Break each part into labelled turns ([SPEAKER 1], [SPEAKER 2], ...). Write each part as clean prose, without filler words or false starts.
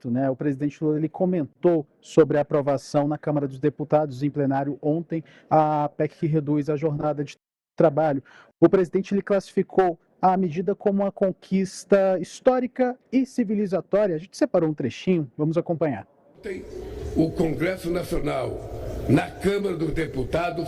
[SPEAKER 1] né? O presidente Lula ele comentou sobre a aprovação na Câmara dos Deputados em plenário ontem a PEC que reduz a jornada de trabalho. O presidente ele classificou a medida como uma conquista histórica e civilizatória. A gente separou um trechinho, vamos acompanhar.
[SPEAKER 2] O Congresso Nacional, na Câmara dos Deputados,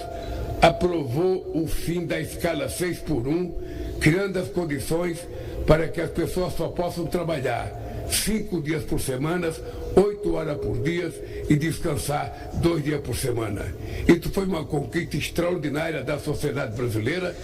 [SPEAKER 2] aprovou o fim da escala 6x1, criando as condições para que as pessoas só possam trabalhar 5 dias por semana, 8 horas por dia e descansar 2 dias por semana. Isso foi uma conquista extraordinária da sociedade brasileira.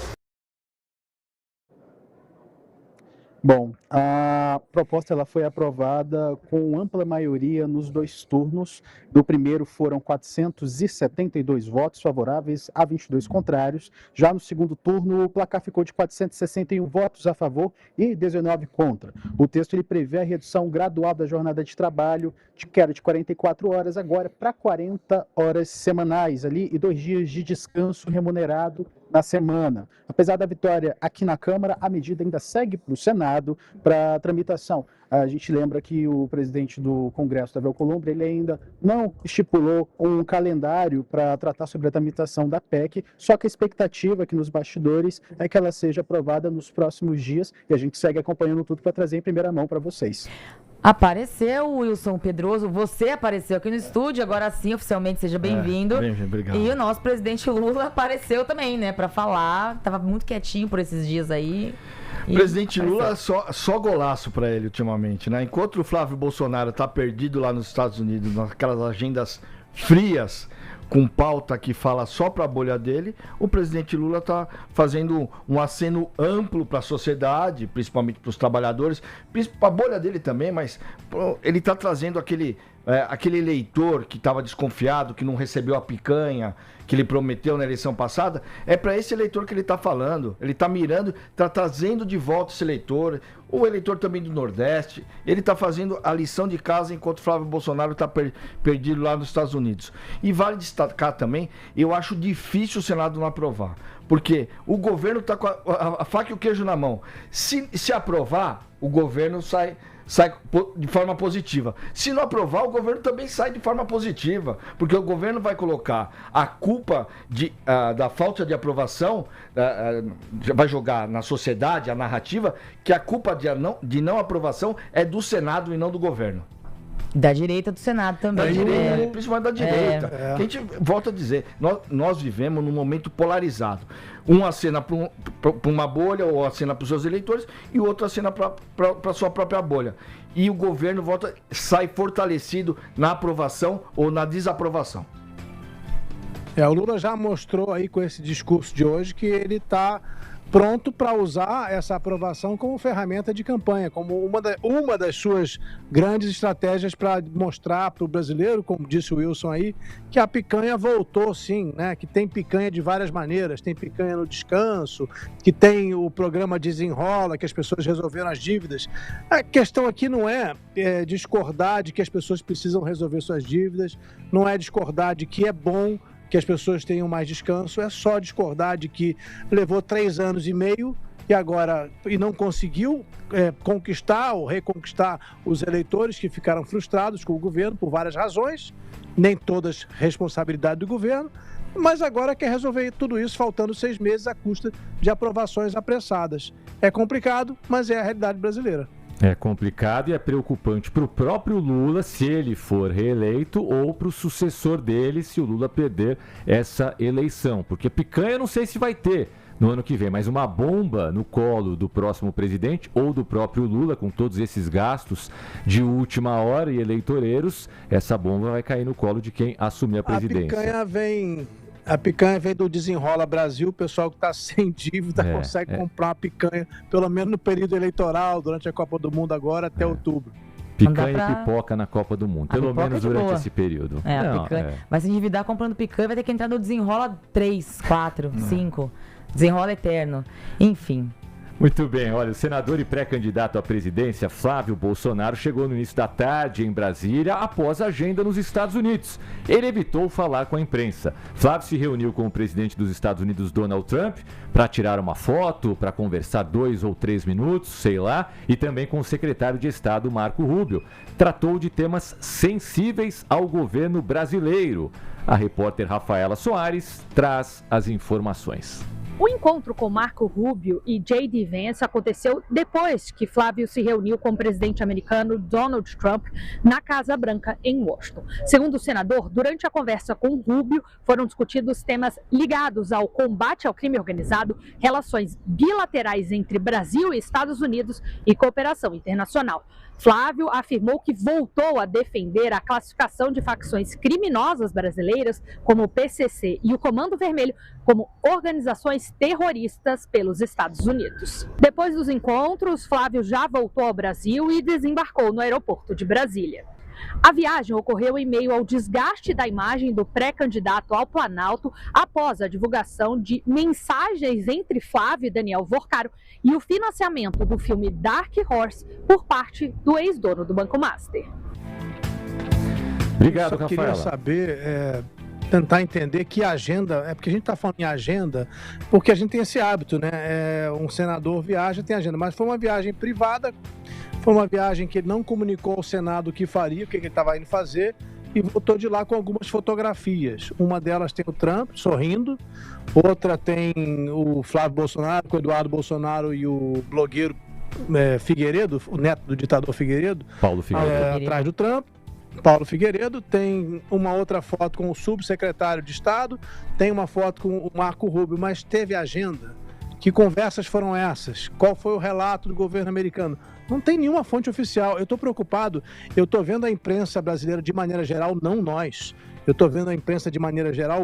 [SPEAKER 1] Bom, a proposta ela foi aprovada com ampla maioria nos 2 turnos. No primeiro foram 472 votos favoráveis a 22 contrários. Já no segundo turno, o placar ficou de 461 votos a favor e 19 contra. O texto ele prevê a redução gradual da jornada de trabalho, que era de 44 horas, agora para 40 horas semanais ali, e 2 dias de descanso remunerado na semana. Apesar da vitória aqui na Câmara, a medida ainda segue para o Senado para tramitação. A gente lembra que o presidente do Congresso, Davi Alcolumbre, ele ainda não estipulou um calendário para tratar sobre a tramitação da PEC, só que a expectativa aqui nos bastidores é que ela seja aprovada nos próximos dias e a gente segue acompanhando tudo para trazer em primeira mão para vocês.
[SPEAKER 3] Apareceu, Wilson Pedroso, você apareceu aqui no estúdio, agora sim, oficialmente, seja bem-vindo.
[SPEAKER 4] Bem-vindo, obrigado.
[SPEAKER 3] E o nosso presidente Lula apareceu também, né, para falar, tava muito quietinho por esses dias aí.
[SPEAKER 4] O presidente Lula, só golaço para ele ultimamente, né? Enquanto o Flávio Bolsonaro tá perdido lá nos Estados Unidos, naquelas agendas frias, com pauta que fala só para a bolha dele, o presidente Lula está fazendo um aceno amplo para a sociedade, principalmente para os trabalhadores, para a bolha dele também, mas ele está trazendo aquele eleitor que estava desconfiado, que não recebeu a picanha que ele prometeu na eleição passada. É para esse eleitor que ele está falando. Ele está mirando, está trazendo de volta esse eleitor, o eleitor também do Nordeste. Ele está fazendo a lição de casa enquanto Flávio Bolsonaro está perdido lá nos Estados Unidos. E vale destacar também, eu acho difícil o Senado não aprovar, porque o governo está com a faca e o queijo na mão. Se aprovar, o governo sai de forma positiva. Se não aprovar, o governo também sai de forma positiva, porque o governo vai colocar a culpa da falta de aprovação, vai jogar na sociedade a narrativa que a culpa de não aprovação é do Senado e não do governo.
[SPEAKER 3] Da direita do Senado também.
[SPEAKER 4] Principalmente da direita. Que a gente volta a dizer, nós vivemos num momento polarizado. Um acena para uma bolha ou acena para os seus eleitores e o outro acena para a sua própria bolha. E o governo sai fortalecido na aprovação ou na desaprovação.
[SPEAKER 5] O Lula já mostrou aí com esse discurso de hoje que ele está pronto para usar essa aprovação como ferramenta de campanha, como uma das suas grandes estratégias para mostrar para o brasileiro, como disse o Wilson aí, que a picanha voltou sim, né? Que tem picanha de várias maneiras, tem picanha no descanso, que tem o programa Desenrola, que as pessoas resolveram as dívidas. A questão aqui não é discordar de que as pessoas precisam resolver suas dívidas, não é discordar de que é bom que as pessoas tenham mais descanso, é só discordar de que levou 3 anos e meio e não conseguiu conquistar ou reconquistar os eleitores que ficaram frustrados com o governo por várias razões, nem todas responsabilidade do governo, mas agora quer resolver tudo isso faltando 6 meses à custa de aprovações apressadas. É complicado, mas é a realidade brasileira.
[SPEAKER 6] É complicado e é preocupante para o próprio Lula, se ele for reeleito, ou para o sucessor dele, se o Lula perder essa eleição. Porque picanha eu não sei se vai ter no ano que vem, mas uma bomba no colo do próximo presidente ou do próprio Lula, com todos esses gastos de última hora e eleitoreiros, essa bomba vai cair no colo de quem assumir a presidência.
[SPEAKER 5] A picanha vem do Desenrola Brasil, o pessoal que está sem dívida consegue comprar uma picanha, pelo menos no período eleitoral, durante a Copa do Mundo agora, até outubro.
[SPEAKER 6] Picanha e pipoca na Copa do Mundo, pelo menos durante esse período.
[SPEAKER 3] Vai se endividar comprando picanha, vai ter que entrar no Desenrola 3, 4, 5, Desenrola eterno. Enfim.
[SPEAKER 6] Muito bem, olha, o senador e pré-candidato à presidência Flávio Bolsonaro chegou no início da tarde em Brasília após a agenda nos Estados Unidos. Ele evitou falar com a imprensa. Flávio se reuniu com o presidente dos Estados Unidos, Donald Trump, para tirar uma foto, para conversar 2 ou 3 minutos, sei lá, e também com o secretário de Estado, Marco Rubio. Tratou de temas sensíveis ao governo brasileiro. A repórter Rafaela Soares traz as informações.
[SPEAKER 7] O encontro com Marco Rubio e J.D. Vance aconteceu depois que Flávio se reuniu com o presidente americano Donald Trump na Casa Branca, em Washington. Segundo o senador, durante a conversa com Rubio, foram discutidos temas ligados ao combate ao crime organizado, relações bilaterais entre Brasil e Estados Unidos e cooperação internacional. Flávio afirmou que voltou a defender a classificação de facções criminosas brasileiras, como o PCC e o Comando Vermelho, como organizações terroristas pelos Estados Unidos. Depois dos encontros, Flávio já voltou ao Brasil e desembarcou no aeroporto de Brasília. A viagem ocorreu em meio ao desgaste da imagem do pré-candidato ao Planalto após a divulgação de mensagens entre Flávio e Daniel Vorcaro e o financiamento do filme Dark Horse por parte do ex-dono do Banco Master.
[SPEAKER 6] Obrigado,
[SPEAKER 5] Rafaela. Eu queria saber, tentar entender que agenda, porque a gente está falando em agenda, porque a gente tem esse hábito, né? Um senador viaja, tem agenda, mas foi uma viagem privada. Foi uma viagem que ele não comunicou ao Senado o que faria, o que ele estava indo fazer, e voltou de lá com algumas fotografias. Uma delas tem o Trump sorrindo, outra tem o Flávio Bolsonaro, com o Eduardo Bolsonaro e o blogueiro Figueiredo, o neto do ditador Figueiredo,
[SPEAKER 6] Paulo Figueiredo.
[SPEAKER 5] atrás do Trump. Paulo Figueiredo, tem uma outra foto com o subsecretário de Estado, tem uma foto com o Marco Rubio, mas teve agenda. Que conversas foram essas? Qual foi o relato do governo americano? Não tem nenhuma fonte oficial. Eu estou preocupado, eu estou vendo a imprensa brasileira de maneira geral, não nós. Eu estou vendo a imprensa de maneira geral,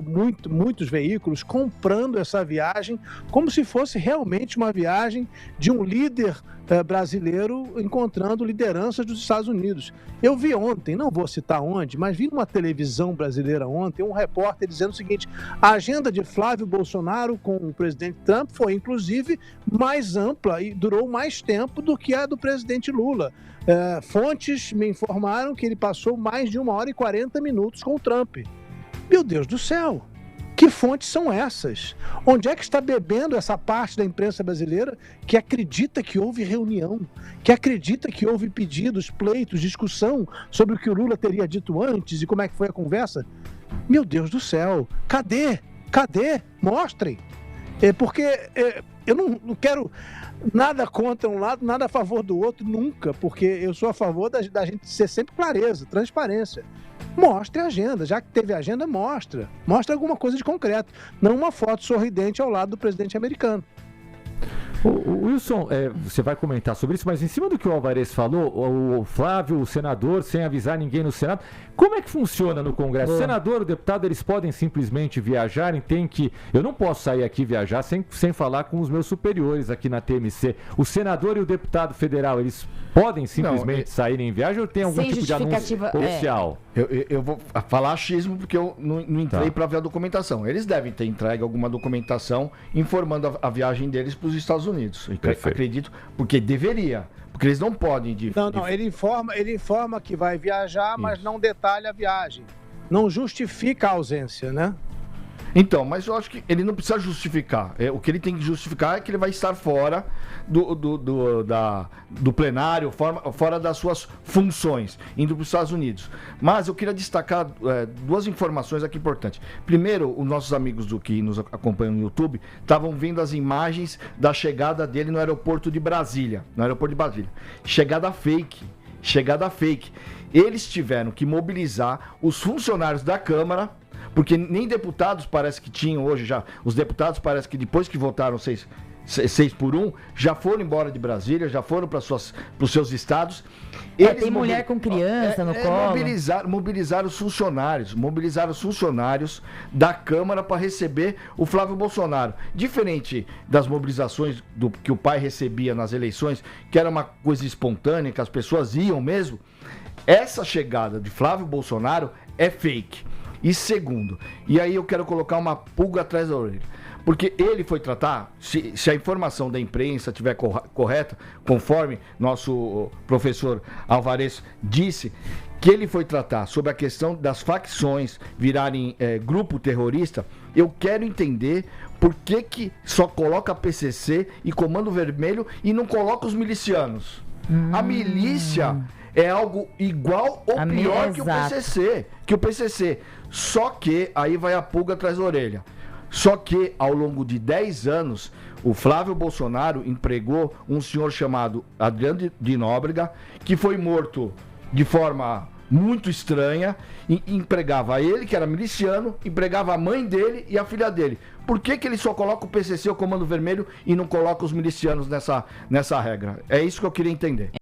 [SPEAKER 5] muitos veículos comprando essa viagem como se fosse realmente uma viagem de um líder brasileiro encontrando lideranças dos Estados Unidos. Eu vi ontem, não vou citar onde, mas vi numa televisão brasileira ontem, um repórter dizendo o seguinte: a agenda de Flávio Bolsonaro com o presidente Trump foi, inclusive, mais ampla e durou mais tempo do que a do presidente Lula. Fontes me informaram que ele passou mais de 1h40 com o Trump. Meu Deus do céu! Que fontes são essas? Onde é que está bebendo essa parte da imprensa brasileira que acredita que houve reunião, que acredita que houve pedidos, pleitos, discussão sobre o que o Lula teria dito antes e como é que foi a conversa? Meu Deus do céu! Cadê? Cadê? Mostrem! Porque eu não quero nada contra um lado, nada a favor do outro, nunca, porque eu sou a favor da gente ser sempre clareza, transparência. Mostre a agenda, já que teve agenda, mostre alguma coisa de concreto, não uma foto sorridente ao lado do presidente americano.
[SPEAKER 6] O Wilson, você vai comentar sobre isso, mas em cima do que o Alvarez falou, o Flávio, o senador, sem avisar ninguém no Senado, como é que funciona no Congresso? O senador, o deputado, eles podem simplesmente viajar? Eu não posso sair aqui viajar sem falar com os meus superiores aqui na TMC. O senador e o deputado federal, eles podem simplesmente saírem em viagem ou tem algum tipo de anúncio oficial?
[SPEAKER 4] Eu vou falar achismo porque eu não entrei para ver a documentação. Eles devem ter entregue alguma documentação informando a viagem deles para os Estados Unidos. Acredito, porque deveria. Porque eles não podem... Ele informa que vai viajar, mas não detalha a viagem. Não justifica a ausência, né? Então, mas eu acho que ele não precisa justificar. O que ele tem que justificar é que ele vai estar fora do plenário, fora das suas funções, indo para os Estados Unidos. Mas eu queria destacar duas informações aqui importantes. Primeiro, os nossos amigos que nos acompanham no YouTube estavam vendo as imagens da chegada dele no aeroporto de Brasília. Chegada fake. Eles tiveram que mobilizar os funcionários da Câmara, porque nem deputados parece que tinham hoje já. Os deputados parece que depois que votaram 6-1, já foram embora de Brasília, já foram para os seus estados.
[SPEAKER 3] Tem mulher com criança no colo.
[SPEAKER 4] Mobilizar os funcionários da Câmara para receber o Flávio Bolsonaro. Diferente das mobilizações que o pai recebia nas eleições, que era uma coisa espontânea, que as pessoas iam mesmo, essa chegada de Flávio Bolsonaro é fake. E segundo, e aí eu quero colocar uma pulga atrás da orelha, Porque ele foi tratar, se a informação da imprensa estiver correta, conforme nosso professor Alvarez disse, que ele foi tratar sobre a questão das facções virarem grupo terrorista, eu quero entender por que só coloca PCC e Comando Vermelho e não coloca os milicianos. A milícia é algo igual ou pior que o PCC. Só que, aí vai a pulga atrás da orelha. Só que, ao longo de 10 anos, o Flávio Bolsonaro empregou um senhor chamado Adriano de Nóbrega, que foi morto de forma muito estranha, e empregava ele, que era miliciano, empregava a mãe dele e a filha dele. Por que ele só coloca o PCC, o Comando Vermelho, e não coloca os milicianos nessa regra? É isso que eu queria entender.